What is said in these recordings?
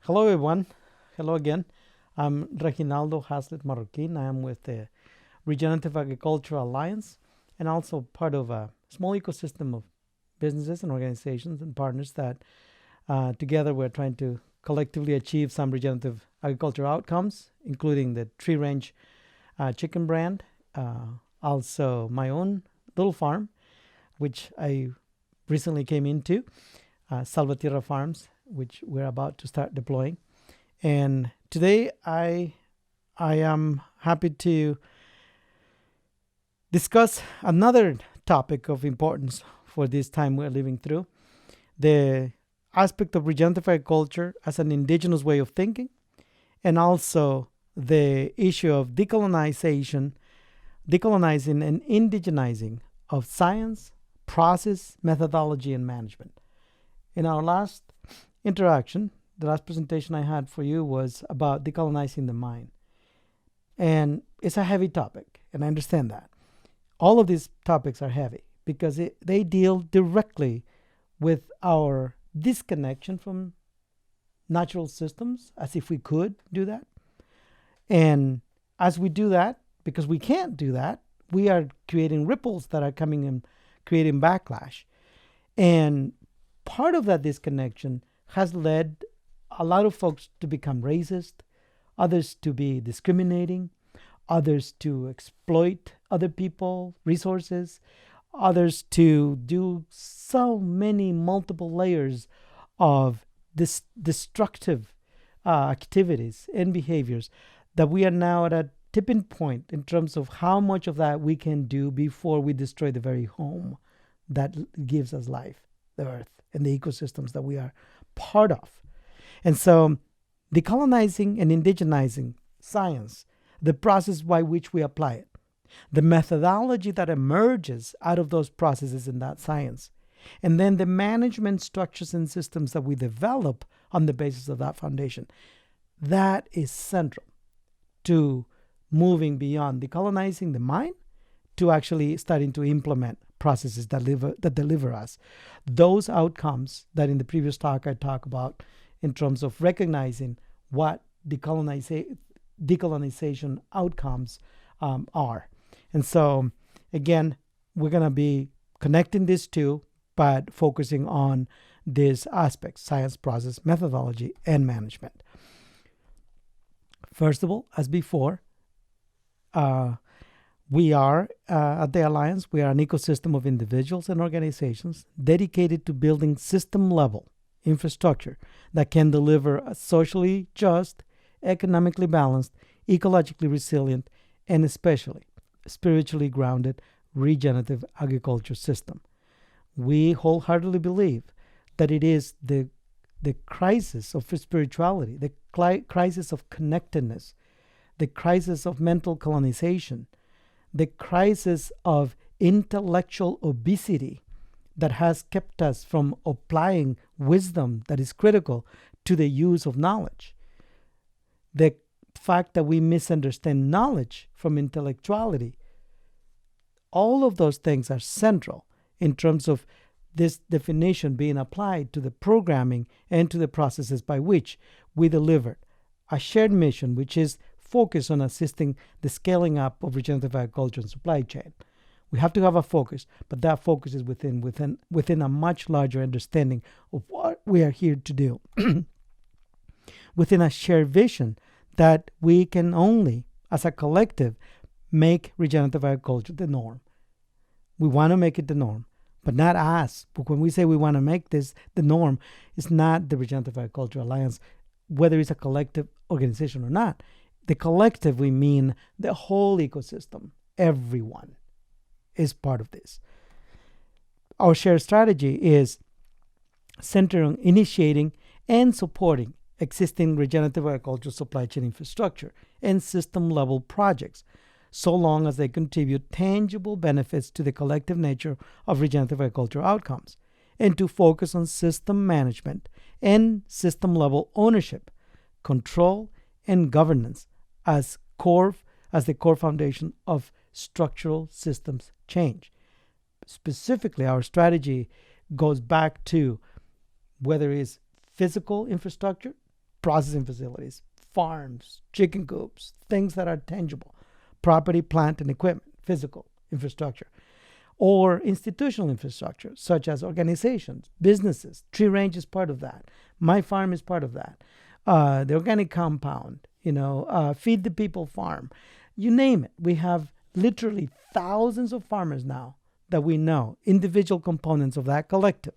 Hello, everyone. Hello again. I'm Reginaldo Haslet Marroquin. I am with the Regenerative Agriculture Alliance and also part of a small ecosystem of businesses and organizations and partners that together we're trying to collectively achieve some regenerative agriculture outcomes, including the tree range chicken brand, also my own little farm, which I recently came into, Salvatierra Farms, which we're about to start deploying. And today I am happy to discuss another topic of importance for this time we're living through, the aspect of regenerative agriculture as an indigenous way of thinking, and also the issue of decolonizing and indigenizing of science, process, methodology, and management. In our last interaction, the last presentation I had for you was about decolonizing the mind. And it's a heavy topic, and I understand that. All of these topics are heavy because they deal directly with our disconnection from natural systems, as if we could do that. And as we do that, because we can't do that, we are creating ripples that are coming and creating backlash. And part of that disconnection has led a lot of folks to become racist, others to be discriminating, others to exploit other people, resources, others to do so many multiple layers of destructive activities and behaviors that we are now at a tipping point in terms of how much of that we can do before we destroy the very home that gives us life, the earth, and the ecosystems that we are part of. And so decolonizing and indigenizing science, the process by which we apply it, the methodology that emerges out of those processes in that science, and then the management structures and systems that we develop on the basis of that foundation, that is central to moving beyond decolonizing the mind to actually starting to implement processes that deliver us those outcomes that in the previous talk I talked about in terms of recognizing what decolonization outcomes are. And so, again, we're going to be connecting these two, but focusing on these aspects: science, process, methodology, and management. First of all, as before, we are, at the Alliance, we are an ecosystem of individuals and organizations dedicated to building system-level infrastructure that can deliver a socially just, economically balanced, ecologically resilient, and especially spiritually grounded regenerative agriculture system. We wholeheartedly believe that it is the crisis of spirituality, the crisis of connectedness, the crisis of mental colonization, the crisis of intellectual obesity that has kept us from applying wisdom that is critical to the use of knowledge. The fact that we misunderstand knowledge from intellectuality. All of those things are central in terms of this definition being applied to the programming and to the processes by which we deliver a shared mission, which is focused on assisting the scaling up of regenerative agriculture and supply chain. We have to have a focus, but that focus is within a much larger understanding of what we are here to do. Within a shared vision that we can only, as a collective, make regenerative agriculture the norm. We want to make it the norm, but not us. But when we say we want to make this the norm, it's not the Regenerative Agriculture Alliance, whether it's a collective organization or not. The collective, we mean the whole ecosystem. Everyone is part of this. Our shared strategy is centered on initiating and supporting existing regenerative agriculture supply chain infrastructure and system-level projects, so long as they contribute tangible benefits to the collective nature of regenerative agriculture outcomes, and to focus on system management and system-level ownership, control, and governance as the core foundation of structural systems change. Specifically, our strategy goes back to whether it's physical infrastructure, processing facilities, farms, chicken coops, things that are tangible, property, plant, and equipment, physical infrastructure, or institutional infrastructure, such as organizations, businesses. Tree range is part of that. My farm is part of that. The organic compound, feed the people farm. You name it. We have literally thousands of farmers now that we know, individual components of that collective.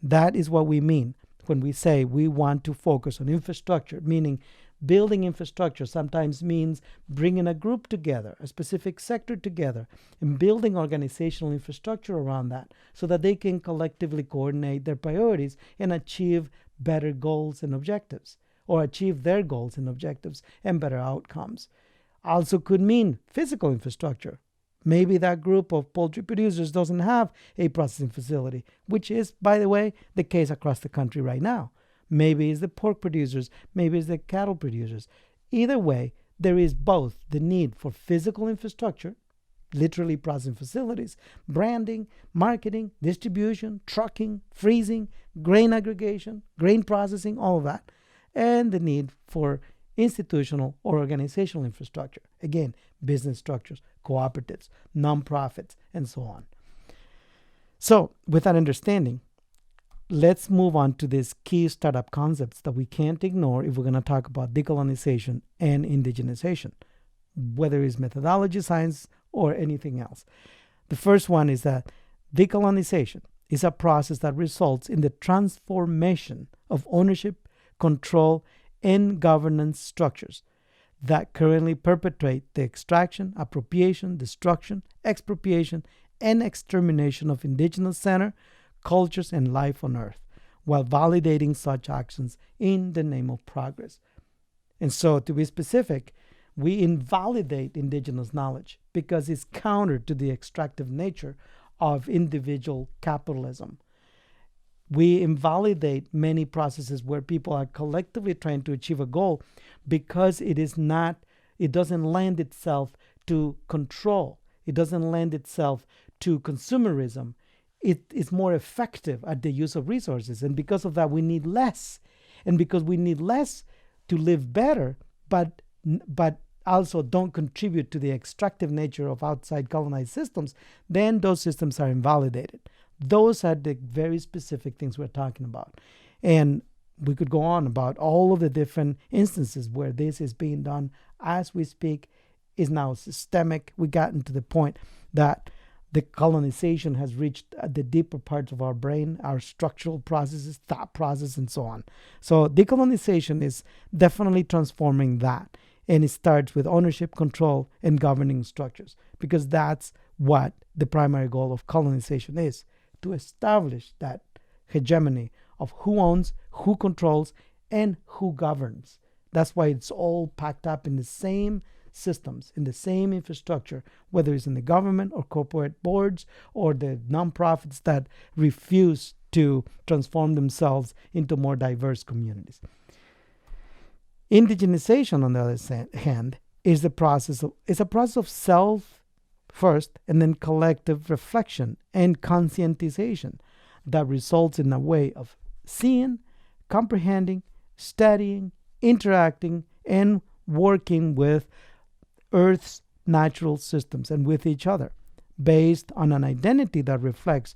That is what we mean when we say we want to focus on infrastructure, meaning building infrastructure sometimes means bringing a group together, a specific sector together, and building organizational infrastructure around that so that they can collectively coordinate their priorities and achieve better goals and objectives, or achieve their goals and objectives and better outcomes. Also could mean physical infrastructure. Maybe that group of poultry producers doesn't have a processing facility, which is, by the way, the case across the country right now. Maybe it's the pork producers, maybe it's the cattle producers. Either way, there is both the need for physical infrastructure, literally processing facilities, branding, marketing, distribution, trucking, freezing, grain aggregation, grain processing, all of that, and the need for institutional or organizational infrastructure. Again, business structures, cooperatives, nonprofits, and so on. So, with that understanding, let's move on to these key startup concepts that we can't ignore if we're going to talk about decolonization and indigenization, whether it's methodology, science, or anything else. The first one is that decolonization is a process that results in the transformation of ownership, control, and governance structures that currently perpetrate the extraction, appropriation, destruction, expropriation, and extermination of indigenous center, cultures, and life on earth, while validating such actions in the name of progress. And so, to be specific, we invalidate indigenous knowledge because it's counter to the extractive nature of individual capitalism. We invalidate many processes where people are collectively trying to achieve a goal because it doesn't lend itself to control. It doesn't lend itself to consumerism. It is more effective at the use of resources. And because of that, we need less. And because we need less to live better, but also don't contribute to the extractive nature of outside colonized systems, then those systems are invalidated. Those are the very specific things we're talking about. And we could go on about all of the different instances where this is being done as we speak, is now systemic. We gotten to the point that the colonization has reached the deeper parts of our brain, our structural processes, thought process, and so on. So decolonization is definitely transforming that. And it starts with ownership, control, and governing structures, because that's what the primary goal of colonization is, to establish that hegemony of who owns, who controls, and who governs. That's why it's all packed up in the same systems, in the same infrastructure, whether it's in the government or corporate boards or the nonprofits that refuse to transform themselves into more diverse communities. Indigenization, on the other hand, is a process of self first and then collective reflection and conscientization that results in a way of seeing, comprehending, studying, interacting, and working with Earth's natural systems and with each other, based on an identity that reflects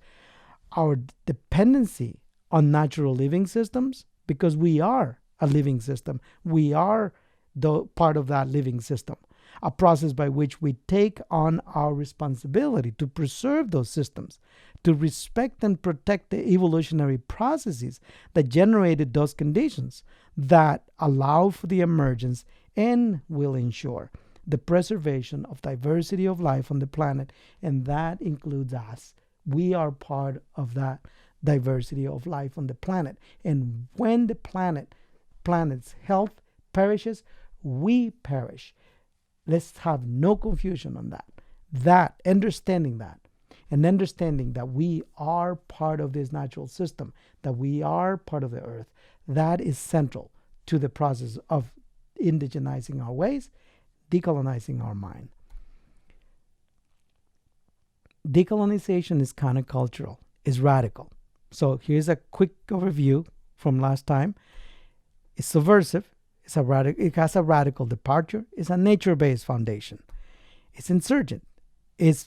our dependency on natural living systems, because we are a living system. We are the part of that living system, a process by which we take on our responsibility to preserve those systems, to respect and protect the evolutionary processes that generated those conditions that allow for the emergence and will ensure the preservation of diversity of life on the planet, and that includes us. We are part of that diversity of life on the planet. And when the planet's health perishes, we perish. Let's have no confusion on that. Understanding that, and understanding that we are part of this natural system, that we are part of the earth, that is central to the process of indigenizing our ways, decolonizing our mind. Decolonization is countercultural, is radical. So here's a quick overview from last time. It's subversive. It has a radical departure. It's a nature-based foundation. It's insurgent. It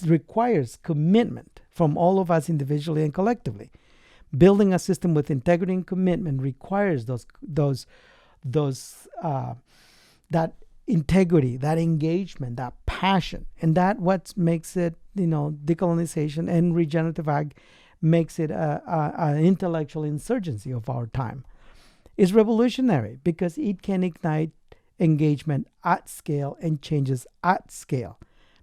requires commitment from all of us individually and collectively. Building a system with integrity and commitment requires that integrity, that engagement, that passion, and that what makes it, decolonization and regenerative ag makes it an intellectual insurgency of our time. It's revolutionary because it can ignite engagement at scale and changes at scale.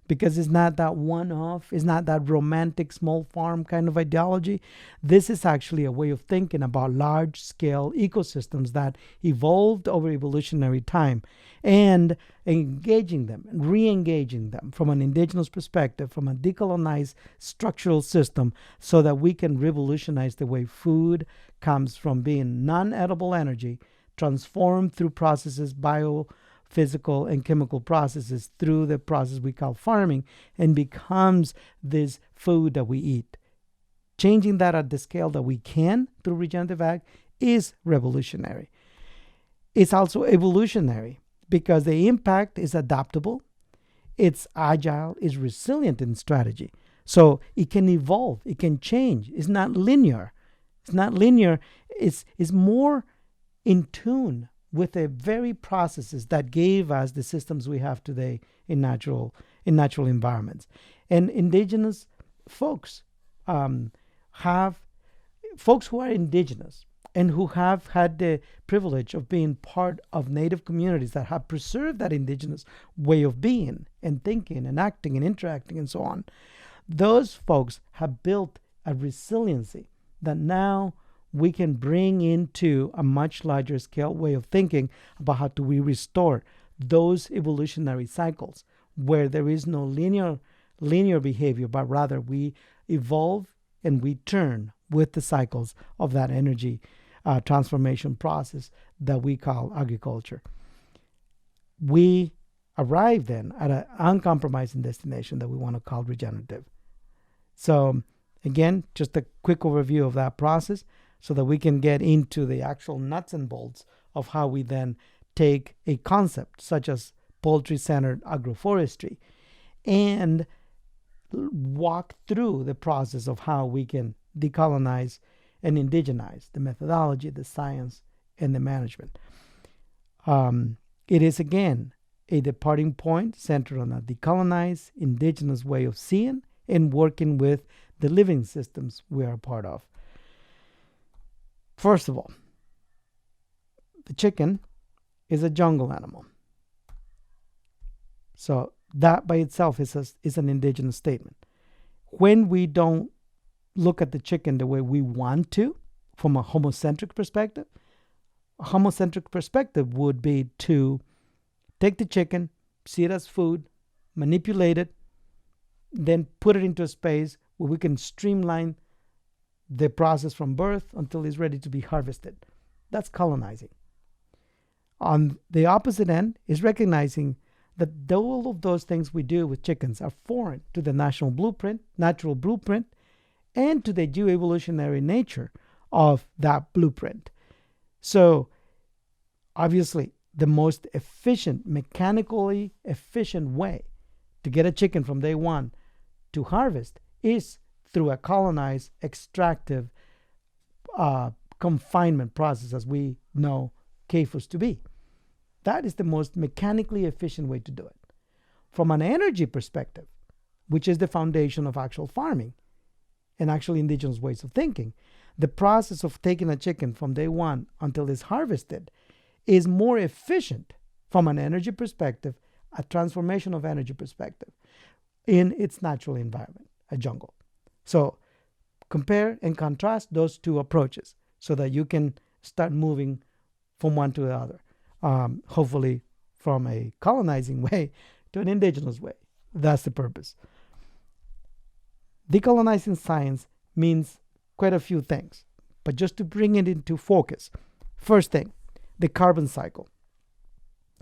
Because it's not that one-off, it's not that romantic small farm kind of ideology. This is actually a way of thinking about large-scale ecosystems that evolved over evolutionary time and engaging them, re-engaging them from an indigenous perspective, from a decolonized structural system, so that we can revolutionize the way food comes from being non-edible energy, transformed through processes, physical and chemical processes, through the process we call farming, and becomes this food that we eat. Changing that at the scale that we can through regenerative ag is revolutionary. It's also evolutionary because the impact is adaptable, it's agile, it's resilient in strategy. So it can evolve, it can change. It's not linear. It's more in tune with the very processes that gave us the systems we have today in natural environments. And indigenous folks folks who are indigenous and who have had the privilege of being part of native communities that have preserved that indigenous way of being and thinking and acting and interacting and so on. Those folks have built a resiliency that now we can bring into a much larger scale way of thinking about how do we restore those evolutionary cycles where there is no linear behavior, but rather we evolve and we turn with the cycles of that energy transformation process that we call agriculture. We arrive then at an uncompromising destination that we want to call regenerative. So again, just a quick overview of that process, so that we can get into the actual nuts and bolts of how we then take a concept such as poultry-centered agroforestry and walk through the process of how we can decolonize and indigenize the methodology, the science, and the management. It is, again, a departing point centered on a decolonized, indigenous way of seeing and working with the living systems we are a part of. First of all, the chicken is a jungle animal. So that by itself is an indigenous statement. When we don't look at the chicken the way we want to, from a homocentric perspective would be to take the chicken, see it as food, manipulate it, then put it into a space where we can streamline the process from birth until it's ready to be harvested. That's colonizing. On the opposite end is recognizing that all of those things we do with chickens are foreign to the natural blueprint, and to the geoevolutionary nature of that blueprint. So obviously the most efficient, mechanically efficient way to get a chicken from day one to harvest is through a colonized, extractive confinement process, as we know CAFOs to be. That is the most mechanically efficient way to do it. From an energy perspective, which is the foundation of actual farming and actually indigenous ways of thinking, the process of taking a chicken from day one until it's harvested is more efficient from an energy perspective, a transformation of energy perspective, in its natural environment, a jungle. So compare and contrast those two approaches so that you can start moving from one to the other, hopefully from a colonizing way to an indigenous way. That's the purpose. Decolonizing science means quite a few things, but just to bring it into focus. First thing, the carbon cycle.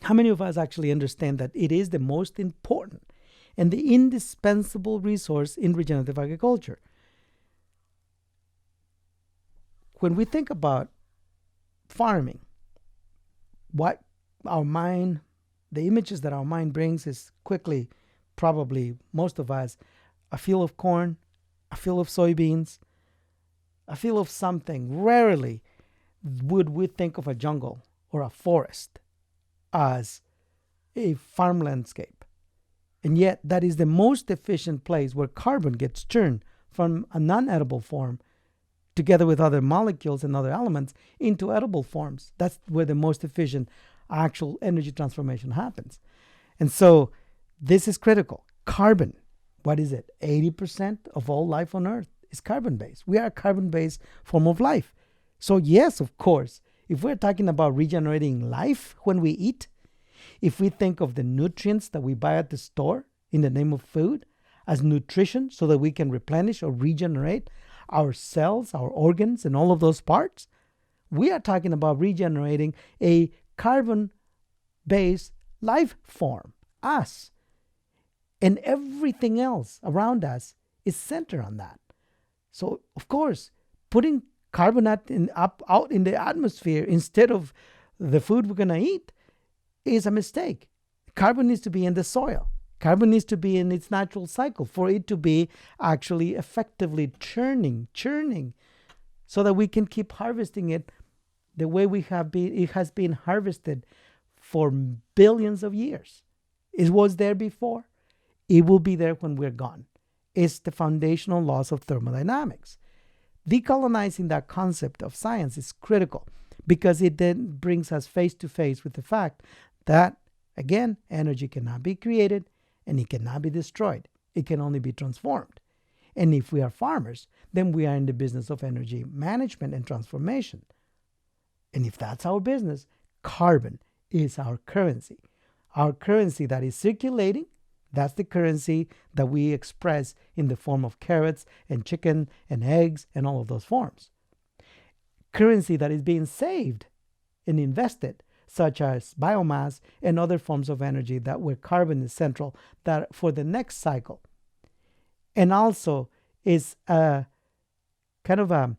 How many of us actually understand that it is the most important and the indispensable resource in regenerative agriculture? When we think about farming, what our mind, the images that our mind brings is quickly, probably most of us, a field of corn, a field of soybeans, a field of something. Rarely would we think of a jungle or a forest as a farm landscape. And yet that is the most efficient place where carbon gets turned from a non-edible form together with other molecules and other elements into edible forms. That's where the most efficient actual energy transformation happens. And so this is critical. Carbon, what is it? 80% of all life on Earth is carbon-based. We are a carbon-based form of life. So yes, of course, if we're talking about regenerating life when we eat, if we think of the nutrients that we buy at the store in the name of food as nutrition so that we can replenish or regenerate our cells, our organs, and all of those parts, we are talking about regenerating a carbon-based life form, us. And everything else around us is centered on that. So, of course, putting carbon out in the atmosphere instead of the food we're going to eat is a mistake. Carbon needs to be in the soil. Carbon needs to be in its natural cycle for it to be actually effectively churning, so that we can keep harvesting it the way it has been harvested for billions of years. It was there before. It will be there when we're gone. It's the foundational laws of thermodynamics. Decolonizing that concept of science is critical because it then brings us face to face with the fact that, again, energy cannot be created and it cannot be destroyed. It can only be transformed. And if we are farmers, then we are in the business of energy management and transformation. And if that's our business, carbon is our currency. Our currency that is circulating, that's the currency that we express in the form of carrots and chicken and eggs and all of those forms. Currency that is being saved and invested, such as biomass and other forms of energy that where carbon is central, that for the next cycle. And also is a kind of a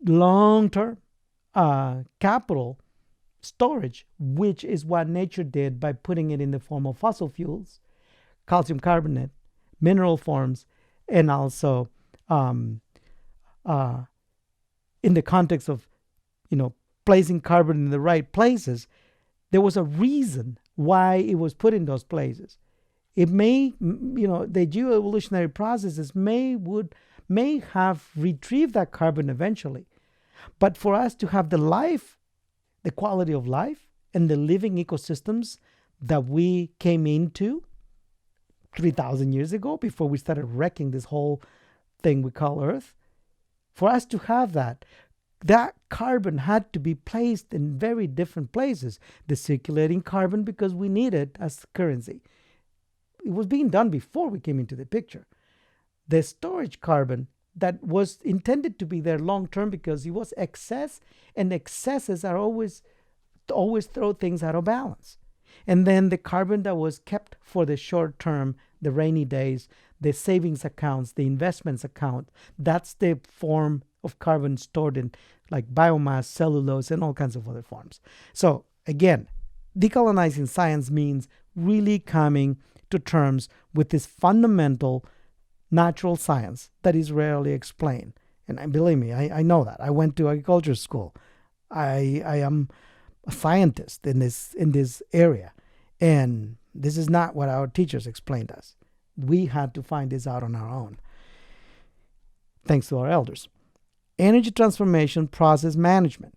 long-term capital storage, which is what nature did by putting it in the form of fossil fuels, calcium carbonate, mineral forms, and also in the context of, placing carbon in the right places. There was a reason why it was put in those places. It may, the geoevolutionary processes may have retrieved that carbon eventually, but for us to have the quality of life and the living ecosystems that we came into 3,000 years ago before we started wrecking this whole thing we call Earth, for us to have that carbon had to be placed in very different places. The circulating carbon, because we need it as currency. It was being done before we came into the picture. The storage carbon that was intended to be there long term because it was excess, and excesses are always throw things out of balance. And then the carbon that was kept for the short term, the rainy days, the savings accounts, the investments account, that's the form of carbon stored in like biomass, cellulose, and all kinds of other forms. So again, decolonizing science means really coming to terms with this fundamental natural science that is rarely explained. And believe me, I know that. I went to agriculture school. I am a scientist in this area. And this is not what our teachers explained us. We had to find this out on our own, thanks to our elders. Energy transformation process management.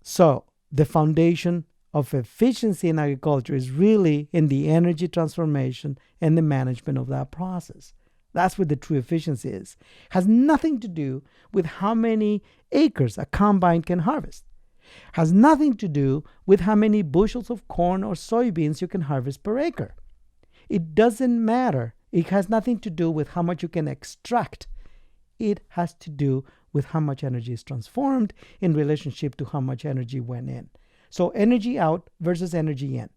So the foundation of efficiency in agriculture is really in the energy transformation and the management of that process. That's where the true efficiency is. It has nothing to do with how many acres a combine can harvest. It has nothing to do with how many bushels of corn or soybeans you can harvest per acre. It doesn't matter. It has nothing to do with how much you can extract. It has to do with how much energy is transformed in relationship to how much energy went in. So energy out versus energy in.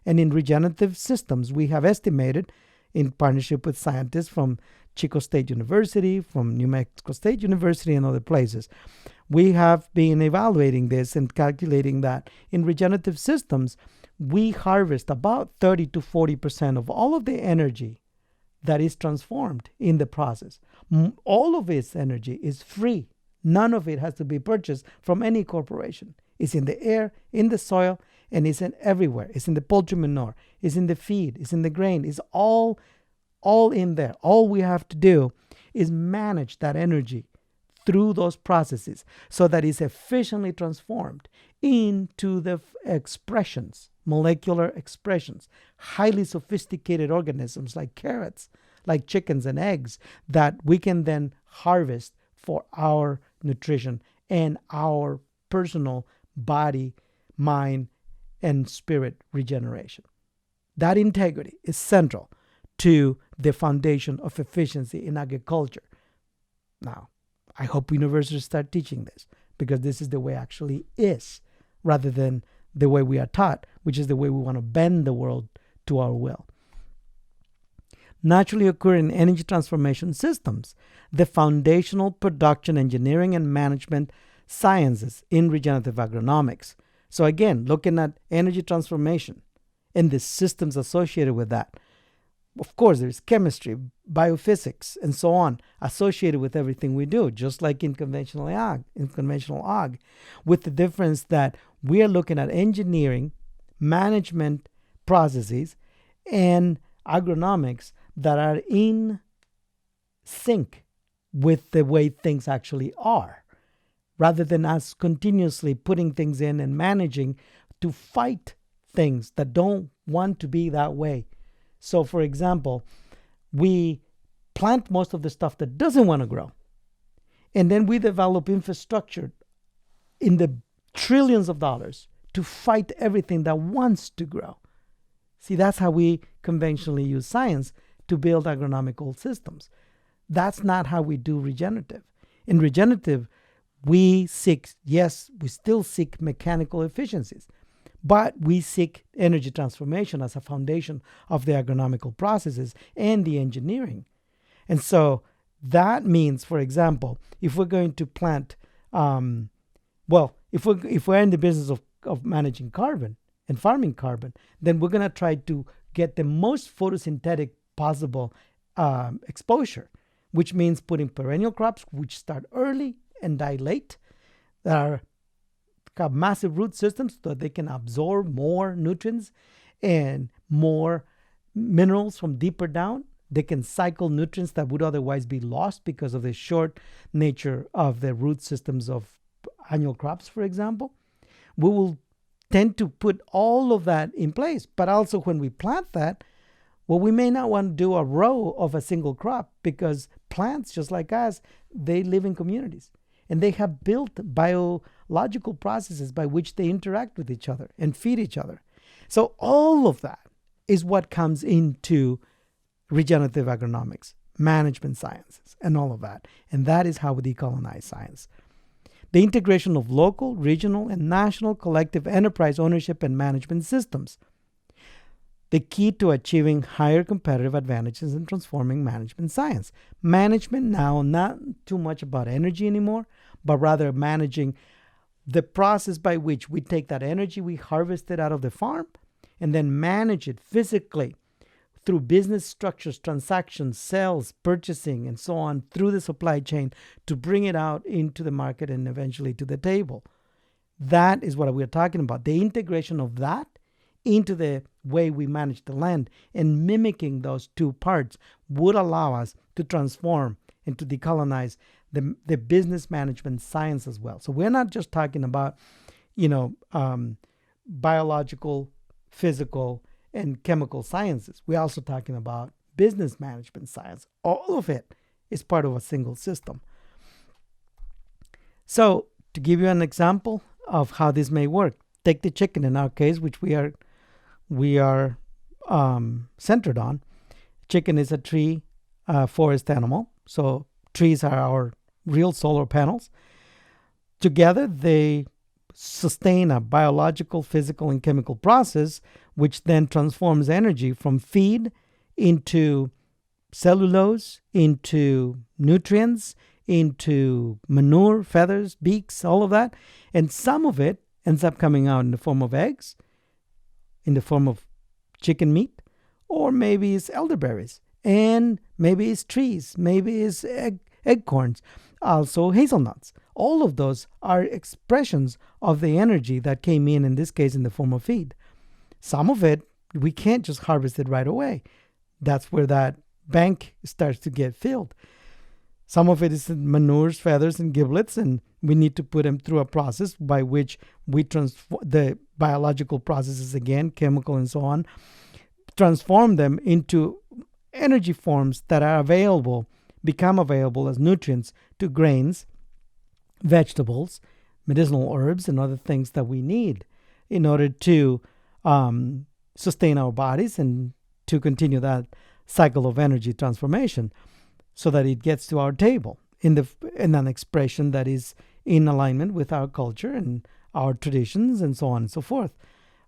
And in regenerative systems, we have estimated in partnership with scientists from Chico State University, from New Mexico State University, and other places. We have been evaluating this and calculating that in regenerative systems, we harvest about 30 to 40% of all of the energy that is transformed in the process. All of its energy is free. None of it has to be purchased from any corporation. It's in the air, in the soil, and it's in everywhere. It's in the poultry manure, it's in the feed, it's in the grain. It's all in there. All we have to do is manage that energy through those processes so that it's efficiently transformed into the expressions, molecular expressions, highly sophisticated organisms like carrots, like chickens and eggs, that we can then harvest for our nutrition and our personal body, mind, and spirit regeneration. That integrity is central to the foundation of efficiency in agriculture. Now, I hope universities start teaching this, because this is the way it actually is, rather than the way we are taught, which is the way we want to bend the world to our will. Naturally occurring energy transformation systems, the foundational production, engineering, and management sciences in regenerative agronomics. So again, looking at energy transformation and the systems associated with that. Of course, there's chemistry, biophysics, and so on associated with everything we do, just like in conventional ag, with the difference that we are looking at engineering, management processes, and agronomics that are in sync with the way things actually are, rather than us continuously putting things in and managing to fight things that don't want to be that way. So, for example, we plant most of the stuff that doesn't want to grow. And then we develop infrastructure in the trillions of dollars to fight everything that wants to grow. See, that's how we conventionally use science to build agronomical systems. That's not how we do regenerative. In regenerative, we still seek mechanical efficiencies, but we seek energy transformation as a foundation of the agronomical processes and the engineering. And so that means, for example, if we're going to plant, if we're in the business of managing carbon and farming carbon, then we're going to try to get the most photosynthetic possible exposure, which means putting perennial crops which start early and die late, that have massive root systems so that they can absorb more nutrients and more minerals from deeper down. They can cycle nutrients that would otherwise be lost because of the short nature of the root systems of annual crops, for example. We will tend to put all of that in place. But also when we plant that, well, we may not want to do a row of a single crop, because plants, just like us, they live in communities. And they have built biological processes by which they interact with each other and feed each other. So all of that is what comes into regenerative agronomics, management sciences, and all of that. And that is how we decolonize science. The integration of local, regional, and national collective enterprise ownership and management systems. The key to achieving higher competitive advantages in transforming management science. Management now, not too much about energy anymore, but rather managing the process by which we take that energy we harvested out of the farm and then manage it physically through business structures, transactions, sales, purchasing, and so on, through the supply chain to bring it out into the market and eventually to the table. That is what we're talking about. The integration of that into the way we manage the land, and mimicking those two parts would allow us to transform and to decolonize the business management science as well. So we're not just talking about, biological, physical, and chemical sciences. We're also talking about business management science. All of it is part of a single system. So to give you an example of how this may work, take the chicken in our case, which we are centered on. Chicken is a tree forest animal. So trees are our real solar panels. Together, they sustain a biological, physical, and chemical process, which then transforms energy from feed into cellulose, into nutrients, into manure, feathers, beaks, all of that. And some of it ends up coming out in the form of eggs, in the form of chicken meat, or maybe it's elderberries, and maybe it's trees, maybe it's acorns, also hazelnuts. All of those are expressions of the energy that came in this case, in the form of feed. Some of it, we can't just harvest it right away. That's where that bank starts to get filled. Some of it is manures, feathers, and giblets, and we need to put them through a process by which we transform the biological processes, again, chemical and so on, transform them into energy forms that are available, become available as nutrients to grains, vegetables, medicinal herbs, and other things that we need in order to sustain our bodies and to continue that cycle of energy transformation, so that it gets to our table in an expression that is in alignment with our culture and our traditions and so on and so forth.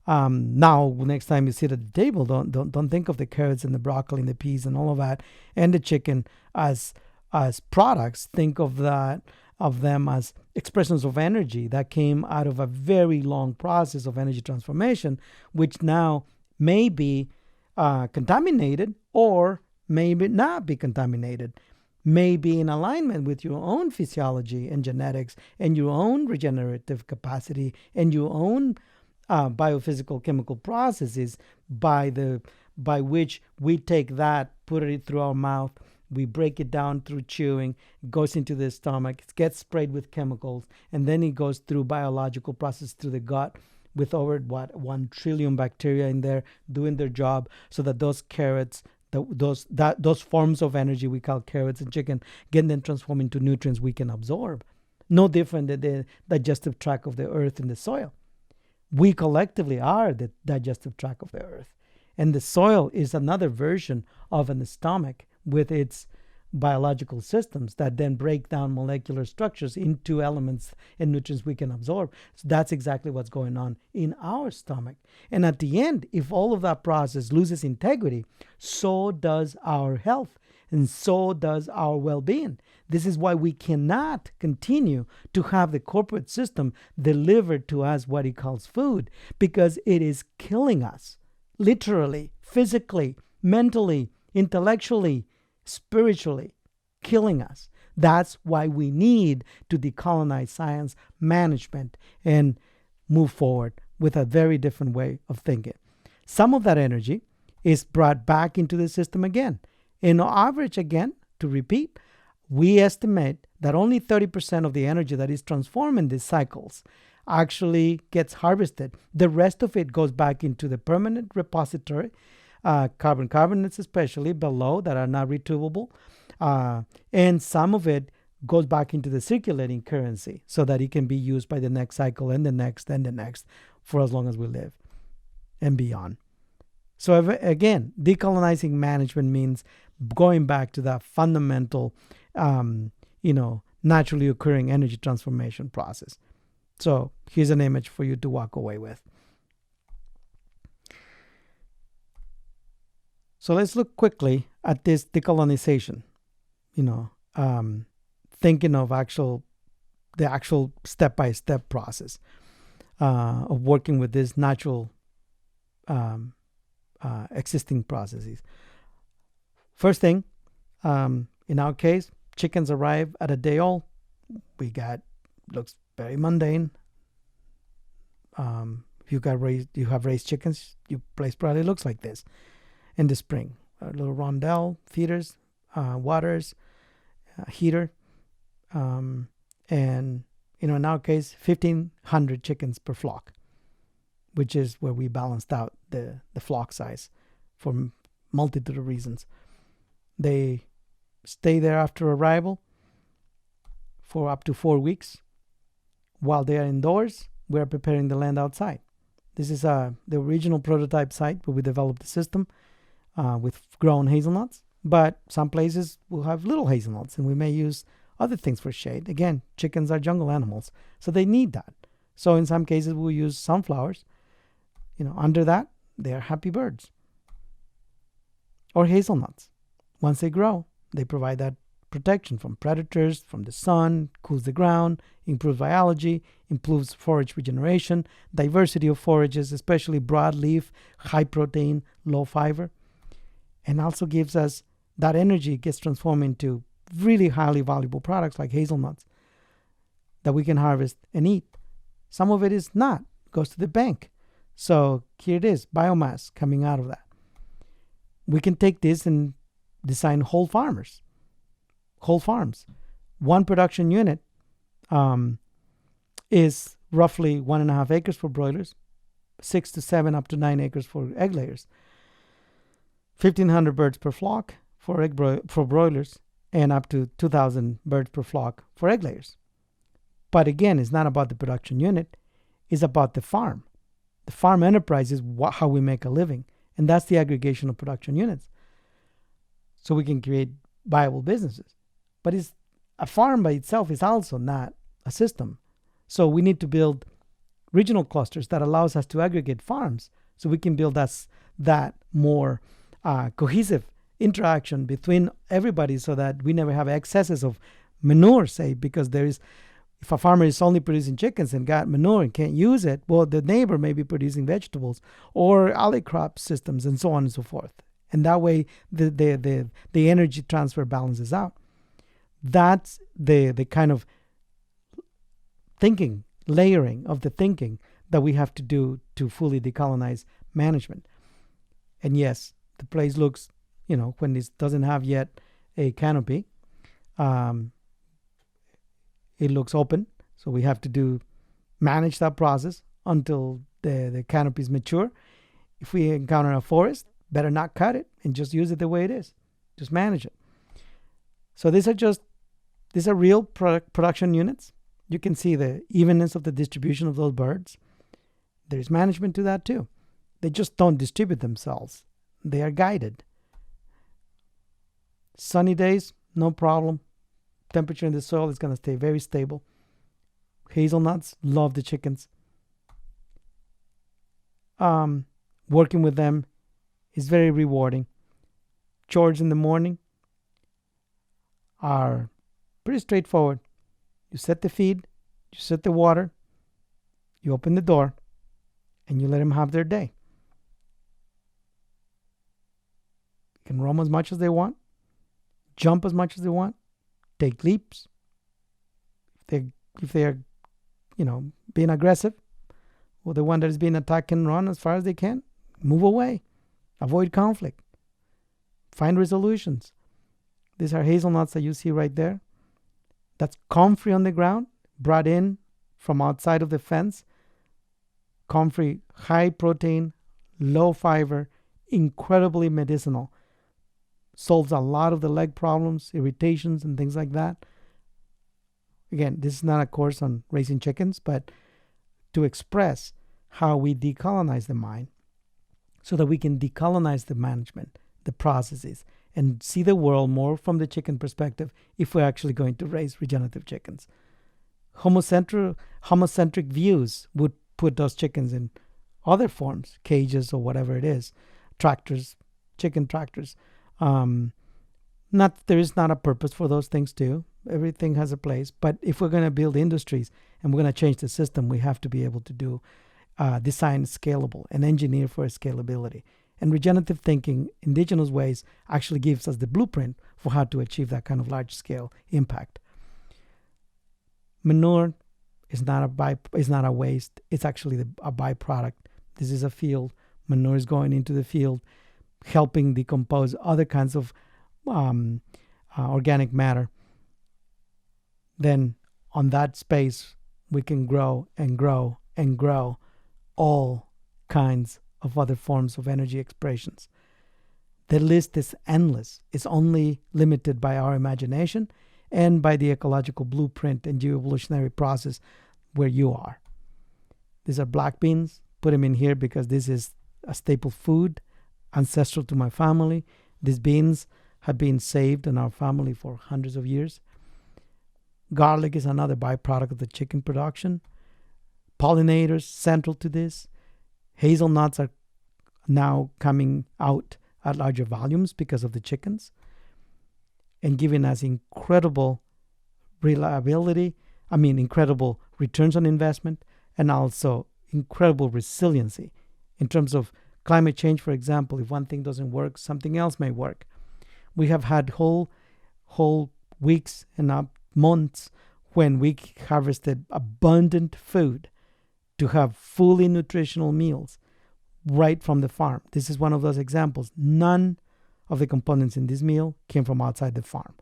Now, next time you sit at the table, don't think of the carrots and the broccoli and the peas and all of that and the chicken as products. Think of them as expressions of energy that came out of a very long process of energy transformation, which now may be contaminated, or maybe not be contaminated, may be in alignment with your own physiology and genetics and your own regenerative capacity and your own biophysical chemical processes by which we take that, put it through our mouth, we break it down through chewing, it goes into the stomach, it gets sprayed with chemicals, and then it goes through biological process through the gut with over 1 trillion bacteria in there doing their job, so that those carrots, those forms of energy we call carrots and chicken, get then transformed into nutrients we can absorb. No different than the digestive tract of the earth and the soil. We collectively are the digestive tract of the earth. And the soil is another version of the stomach with its biological systems that then break down molecular structures into elements and nutrients we can absorb. So that's exactly what's going on in our stomach. And at the end, if all of that process loses integrity, so does our health and so does our well-being. This is why we cannot continue to have the corporate system deliver to us what it calls food, because it is killing us, literally, physically, mentally, intellectually, spiritually, killing us. That's why we need to decolonize science, management, and move forward with a very different way of thinking. Some of that energy is brought back into the system again. In average, again, to repeat, we estimate that only 30% of the energy that is transformed in these cycles actually gets harvested. The rest of it goes back into the permanent repository, carbonates especially below that are not retrievable, and some of it goes back into the circulating currency so that it can be used by the next cycle and the next and the next for as long as we live and beyond. So again, decolonizing management means going back to that fundamental, naturally occurring energy transformation process. So here's an image for you to walk away with. So let's look quickly at this decolonization, thinking of the actual step-by-step process of working with this natural existing processes. First thing, in our case, chickens arrive at a day old. Looks very mundane. If you have raised chickens, your place probably looks like this. In the spring, a little rondel, feeders, waters, heater, and in our case, 1,500 chickens per flock, which is where we balanced out the flock size for multitude of reasons. They stay there after arrival for up to 4 weeks. While they are indoors, we are preparing the land outside. This is the original prototype site where we developed the system with grown hazelnuts, but some places will have little hazelnuts, and we may use other things for shade. Again, chickens are jungle animals, so they need that. So in some cases, we'll use sunflowers. Under that, they are happy birds. or hazelnuts. Once they grow, they provide that protection from predators, from the sun, cools the ground, improves biology, improves forage regeneration, diversity of forages, especially broadleaf, high protein, low fiber, and also gives us that energy gets transformed into really highly valuable products like hazelnuts that we can harvest and eat. Some of it is not, goes to the bank. So here it is, biomass coming out of that. We can take this and design whole farms. One production unit is roughly 1.5 acres for broilers, 6 to 7 up to 9 acres for egg layers, 1,500 birds per flock for broilers, and up to 2,000 birds per flock for egg layers. But again, it's not about the production unit, it's about the farm. The farm enterprise is how we make a living, and that's the aggregation of production units. So we can create viable businesses. But a farm by itself is also not a system. So we need to build regional clusters that allows us to aggregate farms so we can build that more cohesive interaction between everybody so that we never have excesses of manure, say, because if a farmer is only producing chickens and got manure and can't use it, well, the neighbor may be producing vegetables or alley crop systems and so on and so forth. And that way the energy transfer balances out. That's the kind of thinking, layering of the thinking that we have to do to fully decolonize management. And yes, the place looks, when it doesn't have yet a canopy, it looks open. So we have to manage that process until the canopy is mature. If we encounter a forest, better not cut it and just use it the way it is. Just manage it. So these are real production units. You can see the evenness of the distribution of those birds. There's management to that too. They just don't distribute themselves. They are guided. Sunny days, no problem. Temperature in the soil is going to stay very stable. Hazelnuts, love the chickens. Working with them is very rewarding. Chores in the morning are pretty straightforward. You set the feed, you set the water, you open the door, and you let them have their day. They can roam as much as they want, jump as much as they want, take leaps. If they are, being aggressive, well, the one that is being attacked can run as far as they can, move away, avoid conflict, find resolutions. These are hazelnuts that you see right there. That's comfrey on the ground, brought in from outside of the fence. Comfrey, high protein, low fiber, incredibly medicinal. Solves a lot of the leg problems, irritations, and things like that. Again, this is not a course on raising chickens, but to express how we decolonize the mind so that we can decolonize the management, the processes, and see the world more from the chicken perspective if we're actually going to raise regenerative chickens. Homocentric views would put those chickens in other forms, cages or whatever it is, tractors, chicken tractors. There is not a purpose for those things too. Everything has a place. But if we're going to build industries and we're going to change the system, we have to be able to design scalable and engineer for scalability. And regenerative thinking, indigenous ways, actually gives us the blueprint for how to achieve that kind of large-scale impact. Manure is not a waste. It's actually a byproduct. This is a field. Manure is going into the field, helping decompose other kinds of organic matter. Then on that space, we can grow and grow and grow all kinds of other forms of energy expressions. The list is endless. It's only limited by our imagination and by the ecological blueprint and geoevolutionary process where you are. These are black beans. Put them in here because this is a staple food, ancestral to my family. These beans have been saved in our family for hundreds of years. Garlic is another byproduct of the chicken production. Pollinators central to this. Hazelnuts are now coming out at larger volumes because of the chickens, and giving us incredible reliability, incredible returns on investment, and also incredible resiliency in terms of climate change. For example, if one thing doesn't work, something else may work. We have had whole weeks and months when we harvested abundant food to have fully nutritional meals right from the farm. This is one of those examples. None of the components in this meal came from outside the farm.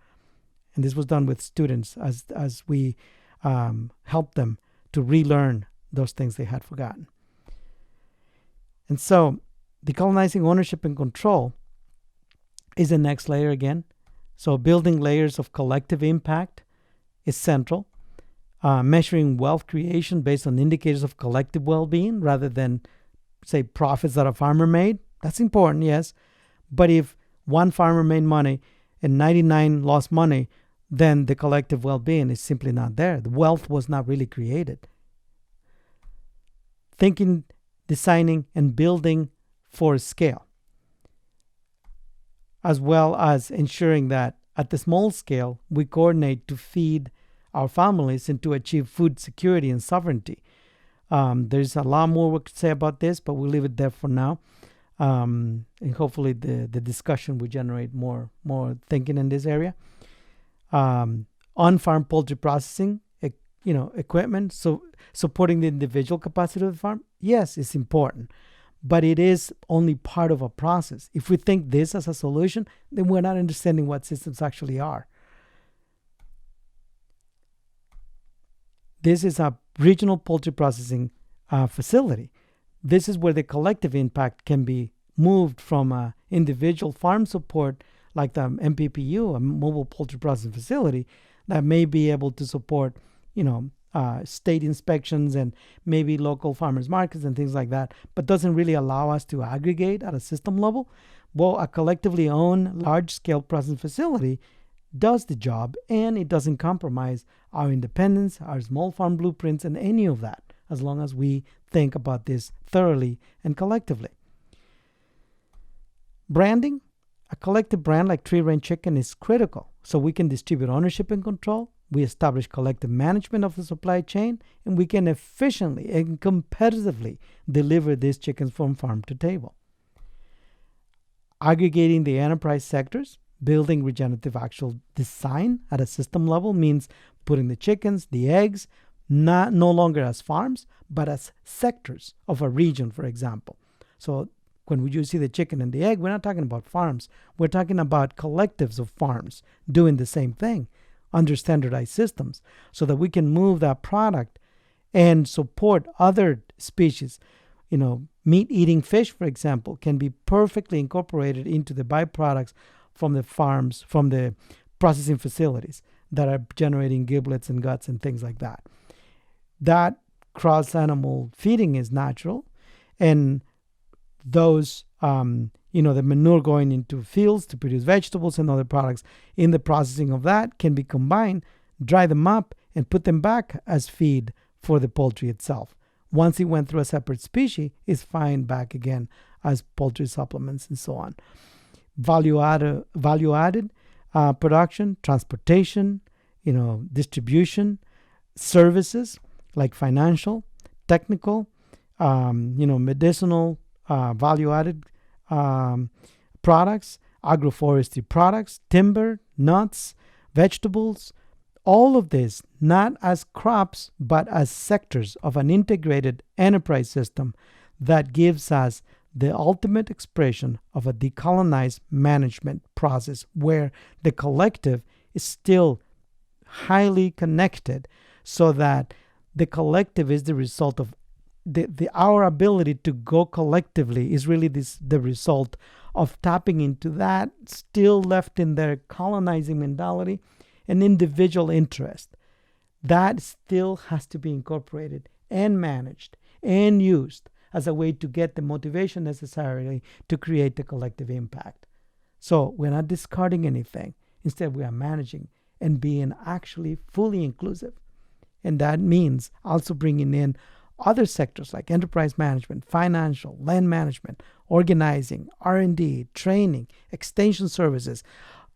And this was done with students as we helped them to relearn those things they had forgotten. And so decolonizing ownership and control is the next layer again. So building layers of collective impact is central. Measuring wealth creation based on indicators of collective well-being rather than, say, profits that a farmer made. That's important, yes. But if one farmer made money and 99 lost money, then the collective well-being is simply not there. The wealth was not really created. Thinking, designing, and building for scale, as well as ensuring that at the small scale, we coordinate to feed our families and to achieve food security and sovereignty. There's a lot more we could say about this, but we'll leave it there for now. And hopefully the discussion will generate more thinking in this area. On-farm poultry processing, equipment, so supporting the individual capacity of the farm, yes, it's important, but it is only part of a process. If we think this as a solution, then we're not understanding what systems actually are. This is a regional poultry processing facility. This is where the collective impact can be moved from individual farm support, like the MPPU, a mobile poultry processing facility, that may be able to support, state inspections and maybe local farmers markets and things like that, but doesn't really allow us to aggregate at a system level. Well, a collectively owned large-scale processing facility does the job, and it doesn't compromise our independence, our small farm blueprints, and any of that, as long as we think about this thoroughly and collectively. Branding. A collective brand like Tree Range Chicken is critical, so we can distribute ownership and control, we establish collective management of the supply chain, and we can efficiently and competitively deliver these chickens from farm to table. Aggregating the enterprise sectors, building regenerative actual design at a system level means putting the chickens, the eggs, no longer as farms, but as sectors of a region, for example. So when you see the chicken and the egg, we're not talking about farms. We're talking about collectives of farms doing the same thing under standardized systems so that we can move that product and support other species. Meat-eating fish, for example, can be perfectly incorporated into the byproducts from the farms, from the processing facilities that are generating giblets and guts and things like that. That cross-animal feeding is natural, and those, the manure going into fields to produce vegetables and other products in the processing of that can be combined, dry them up, and put them back as feed for the poultry itself. Once it went through a separate species, it's fine back again as poultry supplements and so on. Value-added production, transportation, distribution, services like financial, technical, medicinal, value-added products, agroforestry products, timber, nuts, vegetables, all of this not as crops but as sectors of an integrated enterprise system that gives us the ultimate expression of a decolonized management process where the collective is still highly connected, so that the collective is the result of our ability to go collectively is really the result of tapping into that still left in their colonizing mentality and individual interest. That still has to be incorporated and managed and used as a way to get the motivation necessary to create the collective impact. So we're not discarding anything. Instead, we are managing and being actually fully inclusive. And that means also bringing in other sectors like enterprise management, financial, land management, organizing, R&D, training, extension services,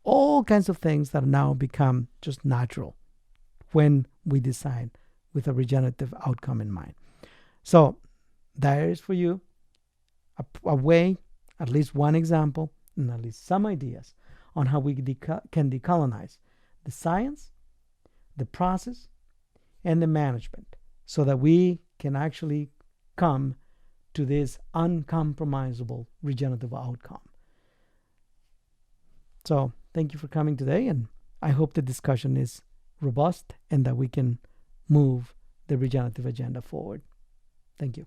all kinds of things that now become just natural when we design with a regenerative outcome in mind. So there is for you a way, at least one example, and at least some ideas on how we can decolonize the science, the process, and the management so that we can actually come to this uncompromisable regenerative outcome. So thank you for coming today, and I hope the discussion is robust and that we can move the regenerative agenda forward. Thank you.